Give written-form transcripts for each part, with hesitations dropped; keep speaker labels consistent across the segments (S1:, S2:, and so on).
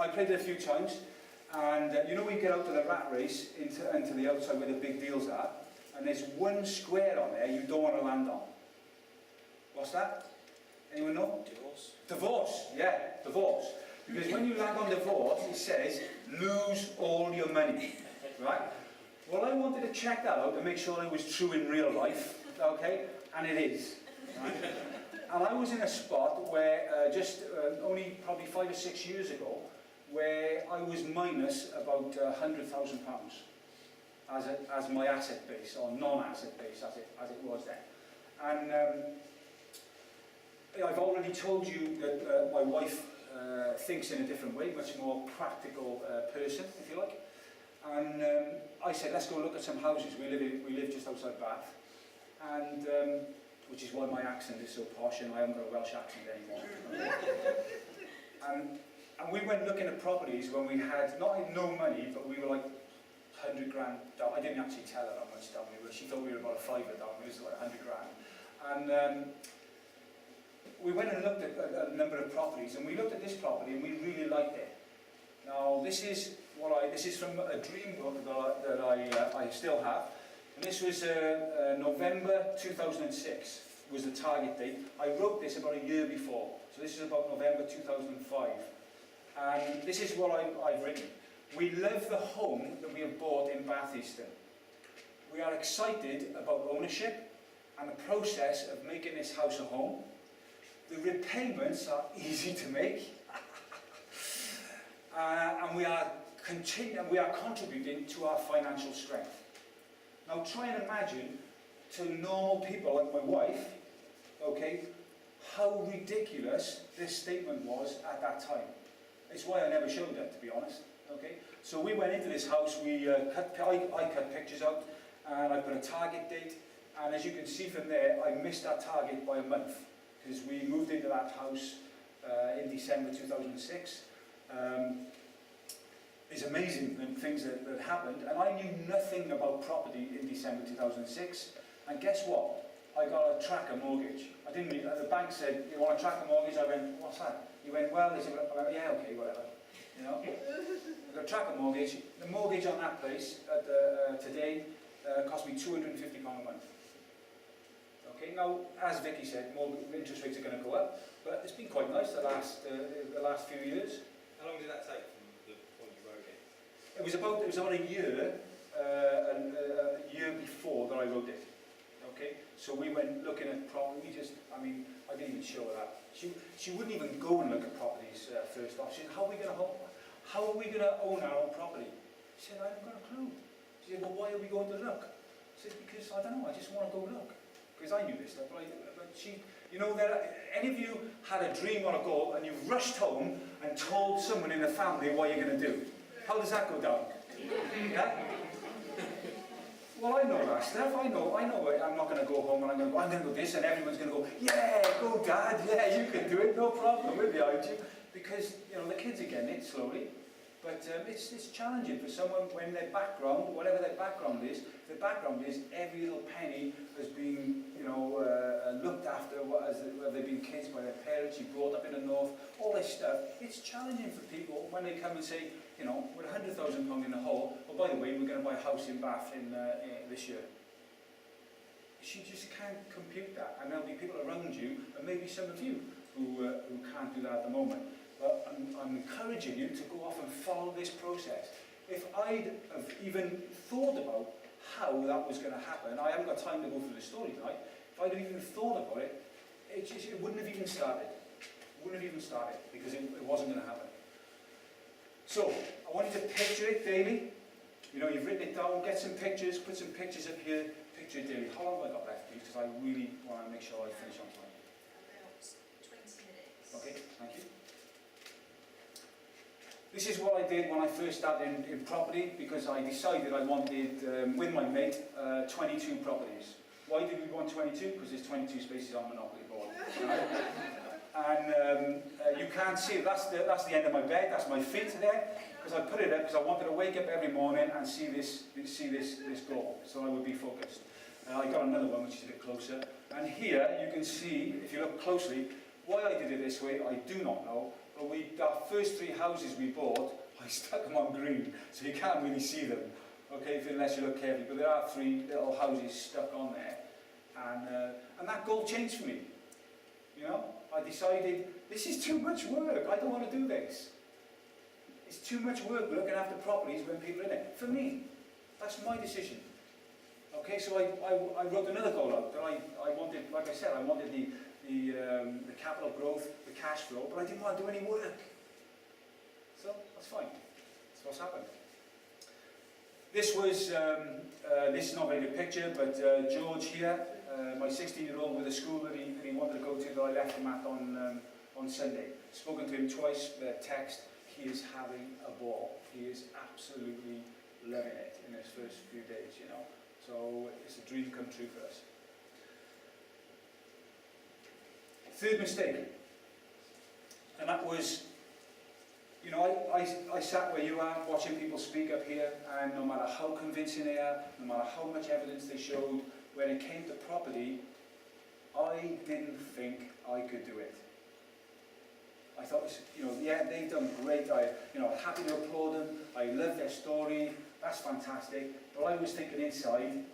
S1: I played it a few times, and you know we get out to the rat race into the outside where the big deals are, and there's one square on there you don't want to land on. What's that? Anyone know?
S2: Divorce.
S1: Divorce, yeah, divorce. Because when you land on divorce, it says, lose all your money, right? Well, I wanted to check that out to make sure it was true in real life, okay? And it is. Right? And I was in a spot where only probably 5 or 6 years ago, where I was minus about £100,000 as my asset base, or non-asset base as it was then. And I've already told you that my wife thinks in a different way, much more practical person, if you like. And I said, let's go look at some houses. We live just outside Bath, and which is why my accent is so posh, and I haven't got a Welsh accent anymore. and we went looking at properties when we had no money, but we were like 100 grand down. I didn't actually tell her how much down we were. She thought we were about a fiver down. It was like 100 grand. And we went and looked at a number of properties, and we looked at this property, and we really liked it. Now, this is from a dream book that I still have, and this was November 2006 was the target date. I wrote this about a year before, so this is about November 2005, and this is what I've written. We love the home that we have bought in Bath Easton. We are excited about ownership and the process of making this house a home. The repayments are easy to make. And we are contributing to our financial strength. Now try and imagine, to normal people like my wife, okay, how ridiculous this statement was at that time. It's why I never showed it, to be honest. Okay, so we went into this house. I cut pictures out, and I put a target date. And as you can see from there, I missed that target by a month, because we moved into that house in December 2006. It's amazing the things that happened, and I knew nothing about property in December 2006, and guess what? I got a tracker mortgage. I didn't. The bank said, "You want a tracker mortgage?" I went, "What's that?" He went, "Well," they said, "Yeah, okay, whatever." You know, I got a tracker mortgage. The mortgage on that place today cost me £250 a month. Okay, now as Vicki said, interest rates are going to go up, but it's been quite nice the last few years.
S2: How long did that take from the point you wrote it?
S1: It was about a year before that I wrote it. Okay, so we went looking at properties. I didn't even show her that. She wouldn't even go and look at properties first off. She said, how are we going to own our own property? She said, I haven't got a clue. She said, well, why are we going to look? I said, because I don't know, I just want to go look. Because I knew this stuff, but any of you had a dream or a goal and you rushed home and told someone in the family what you're going to do? How does that go down? Yeah? Well, I know that stuff. I know. I'm not going to go home and I'm going to do this, and everyone's going to go, yeah, go Dad, yeah, you can do it, no problem with you. Because the kids are getting it slowly. But it's challenging for someone when their background, whatever their background is, every little penny has been, looked after, whether they've been kids by their parents, you brought up in the north, all this stuff. It's challenging for people when they come and say, with £100,000 in the hole, well, by the way, we're going to buy a house in Bath in this year. You just can't compute that, and there'll be people around you, and maybe some of you, who can't do that at the moment. But I'm encouraging you to go off and follow this process. If I'd have even thought about how that was going to happen, I haven't got time to go through the story tonight. If I'd have even thought about it, it wouldn't have even started. It wouldn't have even started, because it wasn't going to happen. So, I want you to picture it daily. You've written it down, get some pictures, put some pictures up here, picture it daily. How long have I got left, please? Because I really want to make sure I finish on time.
S3: About 20 minutes.
S1: Okay, thank you. This is what I did when I first started in property, because I decided I wanted, with my mate, 22 properties. Why did we want 22? Because there's 22 spaces on Monopoly board. Right? And you can't see it. That's the end of my bed. That's my feet there. Because I put it up because I wanted to wake up every morning and see this goal, so I would be focused. And I got another one which is a bit closer. And here you can see, if you look closely, why I did it this way, I do not know. But our first 3 houses we bought, I stuck them on green, so you can't really see them, okay, unless you look carefully. But there are 3 little houses stuck on there, and that goal changed for me. You know, I decided this is too much work. I don't want to do this. It's too much work looking after properties when people are in it. For me, that's my decision. Okay, so I wrote another goal out that I wanted, like I said, I wanted the capital growth, the cash flow, but I didn't want to do any work. So that's fine. That's what's happened. This was, this is not a very good picture, but George here, my 16-year-old with a school that he wanted to go to that I left him at on Sunday. Spoken to him twice, text. He is having a ball. He is absolutely loving it in his first few days, you know. So it's a dream come true for us. Third mistake, and that was, you know, I sat where you are watching people speak up here, and no matter how convincing they are, no matter how much evidence they showed, when it came to property, I didn't think I could do it. I thought, you know, yeah, they've done great. Happy to applaud them. I love their story. That's fantastic. But I was thinking inside,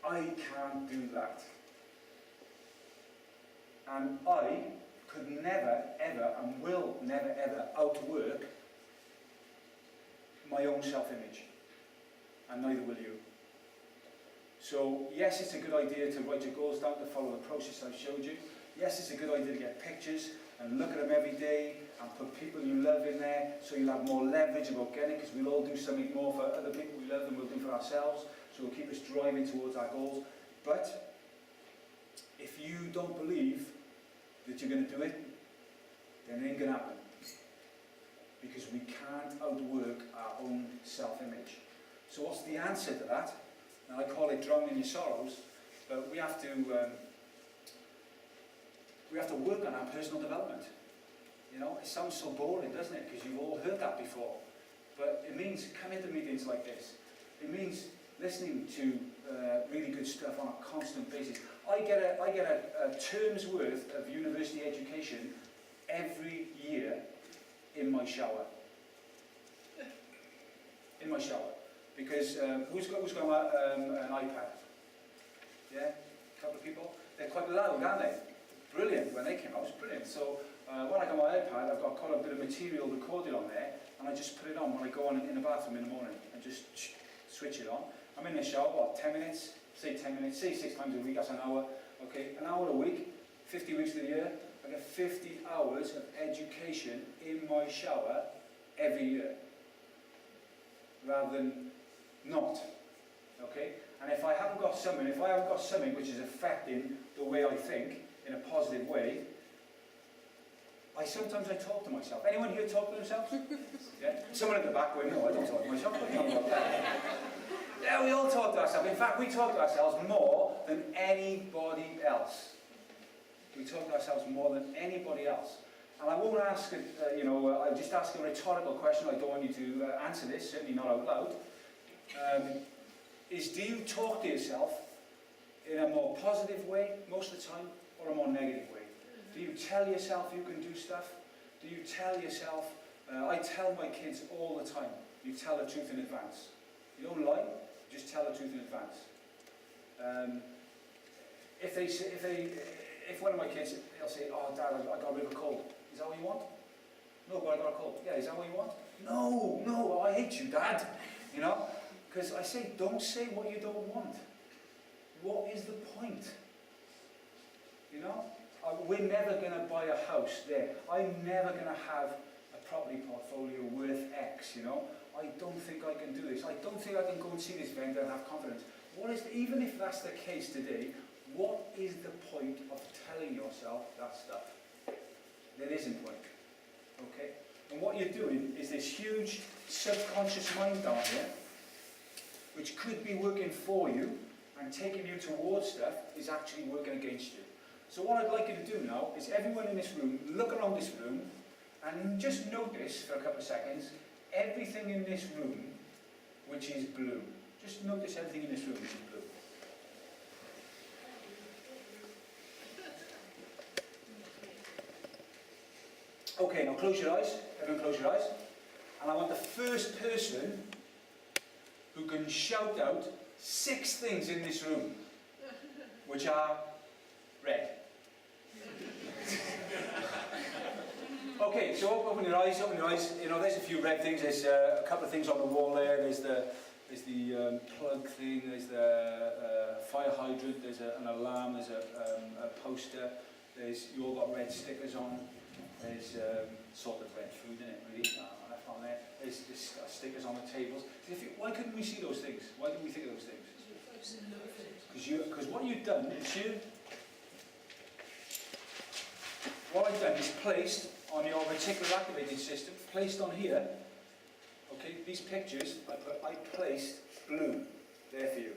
S1: I can't do that. And I could never, ever, and will never, ever outwork my own self-image. And neither will you. So, yes, it's a good idea to write your goals down, to follow the process I showed you. Yes, it's a good idea to get pictures and look at them every day and put people you love in there so you'll have more leverage about getting it, because we'll all do something more for other people we love than we'll do for ourselves. So it'll keep us driving towards our goals. But if you don't believe that you're going to do it, then it ain't going to happen. Because we can't outwork our own self-image. So what's the answer to that? Now I call it drowning your sorrows, but we have to work on our personal development. You know, it sounds so boring, doesn't it? Because you've all heard that before. But it means coming to meetings like this. It means listening to really good stuff on a constant basis. I get a term's worth of university education every year in my shower. In my shower. Because who's got an iPad? Yeah? A couple of people? They're quite loud, aren't they? Brilliant. When they came out, it was brilliant. So when I got my iPad, I've got quite a bit of material recorded on there, and I just put it on when I go on in the bathroom in the morning, and just switch it on. I'm in the shower, what, 10 minutes? Say 10 minutes, say 6 times a week, that's an hour. Okay, an hour a week, 50 weeks of the year, I get 50 hours of education in my shower every year, rather than not. Okay, and if I haven't got something which is affecting the way I think in a positive way, sometimes I talk to myself. Anyone here talk to themselves? Yeah? Someone at the back going, no, I don't talk to myself. I don't talk about that. Yeah, we all talk to ourselves. In fact, we talk to ourselves more than anybody else. We talk to ourselves more than anybody else. And I won't ask, I'll just ask a rhetorical question. I don't want you to answer this, certainly not out loud. Do you talk to yourself in a more positive way most of the time, or a more negative way? Do you tell yourself you can do stuff? Do you tell yourself, I tell my kids all the time, you tell the truth in advance. You don't lie, you just tell the truth in advance. If one of my kids, they'll say, oh Dad, I got a bit of a cold. Is that what you want? No, but I got a cold. Yeah, is that what you want? No, I hate you, Dad. You know? Because I say, don't say what you don't want. What is the point? You know? We're never going to buy a house there. I'm never going to have a property portfolio worth X, you know? I don't think I can do this. I don't think I can go and see this vendor and have confidence. Even if that's the case today, what is the point of telling yourself that stuff? There isn't point. Okay? And what you're doing is this huge subconscious mind down here, which could be working for you and taking you towards stuff, is actually working against you. So what I'd like you to do now is everyone in this room, look around this room and just notice for a couple of seconds everything in this room which is blue. Just notice everything in this room which is blue. Okay, now close your eyes. Everyone close your eyes. And I want the first person who can shout out 6 things in this room, which are red. Okay, so open your eyes, open your eyes. You know, there's a few red things. There's a couple of things on the wall there. There's the plug thing. There's the fire hydrant. There's an alarm. There's a poster. There's, you all got red stickers on. There's sort of red food in it, really. Left on there. There's stickers on the tables. Why couldn't we see those things? Why didn't we think of those things? Because what you've done is what I've done is placed on your reticular activating system, placed on here, okay, these pictures, I placed blue there for you.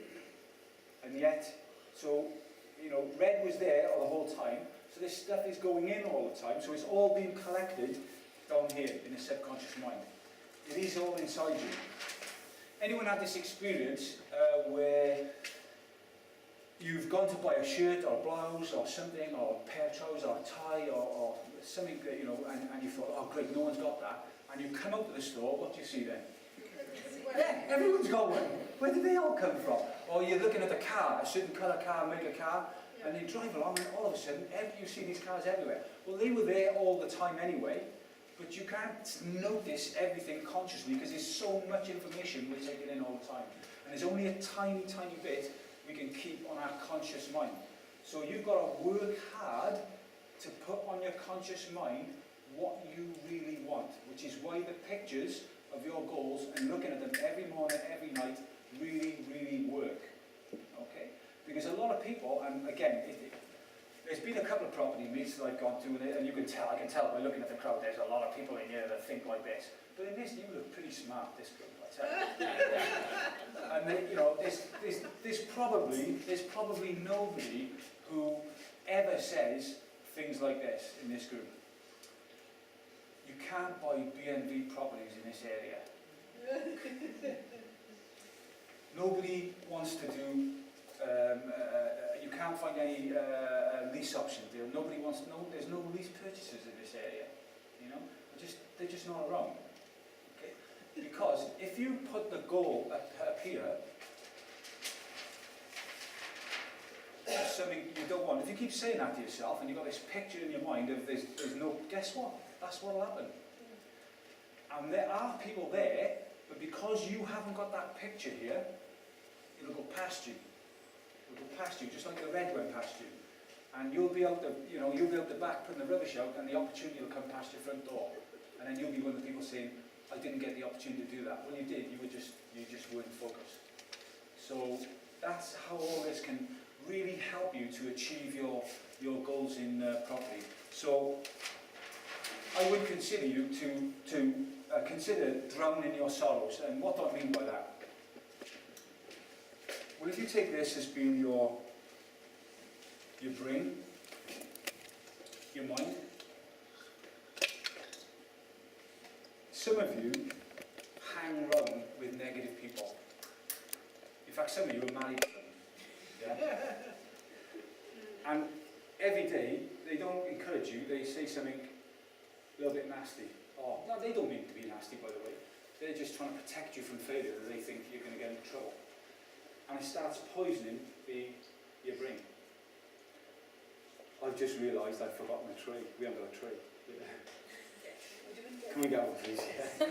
S1: And yet, so, you know, red was there the whole time, so this stuff is going in all the time, so it's all being collected down here in the subconscious mind. It is all inside you. Anyone had this experience where you've gone to buy a shirt or a blouse or something, or a pair of trousers or a tie or something, you know, and you thought, oh great, no one's got that. And you come out to the store, what do you see then? Yeah, everyone's got one. Where did they all come from? Or you're looking at a car, a certain colour car, make a car, and you drive along and all of a sudden you see these cars everywhere. Well, they were there all the time anyway, but you can't notice everything consciously because there's so much information we're taking in all the time. And there's only a tiny, tiny bit we can keep on our conscious mind. So you've got to work hard to put on your conscious mind what you really want, which is why the pictures of your goals and looking at them every morning, every night, really, really work. Okay? Because a lot of people, and again, there's been a couple of property meets that I've gone to, and I can tell by looking at the crowd, there's a lot of people in here that think like this. But in this, you look pretty smart, this group, I tell you. And then, you know, there's probably nobody who ever says things like this in this group. You can't buy B&B properties in this area. Nobody wants to do, you can't find any lease option deal. Nobody wants, there's no lease purchases in this area. You know, they're just not around. Okay? Because if you put the goal up here, something you don't want. If you keep saying that to yourself and you've got this picture in your mind of there's no, guess what? That's what will happen. And there are people there, but because you haven't got that picture here, it'll go past you. It'll go past you, just like the red went past you. And you'll be out the, you know, you'll be out the back putting the rubbish out, and the opportunity will come past your front door. And then you'll be one of the people saying, I didn't get the opportunity to do that. Well, you did. You just weren't focused. So that's how all this can really help you to achieve your goals in property. So I would consider you to consider drowning your sorrows. And what do I mean by that? Well, if you take this as being your brain, your mind, some of you hang around with negative people. In fact, some of you are married to them. Yeah? And every day, they don't encourage you, they say something a little bit nasty. Oh, no, they don't mean to be nasty, by the way. They're just trying to protect you from failure, that they think you're going to get into trouble. And it starts poisoning your brain. I've just realised I've forgotten a tray. We haven't got a tray. Can we get one, please? Yeah.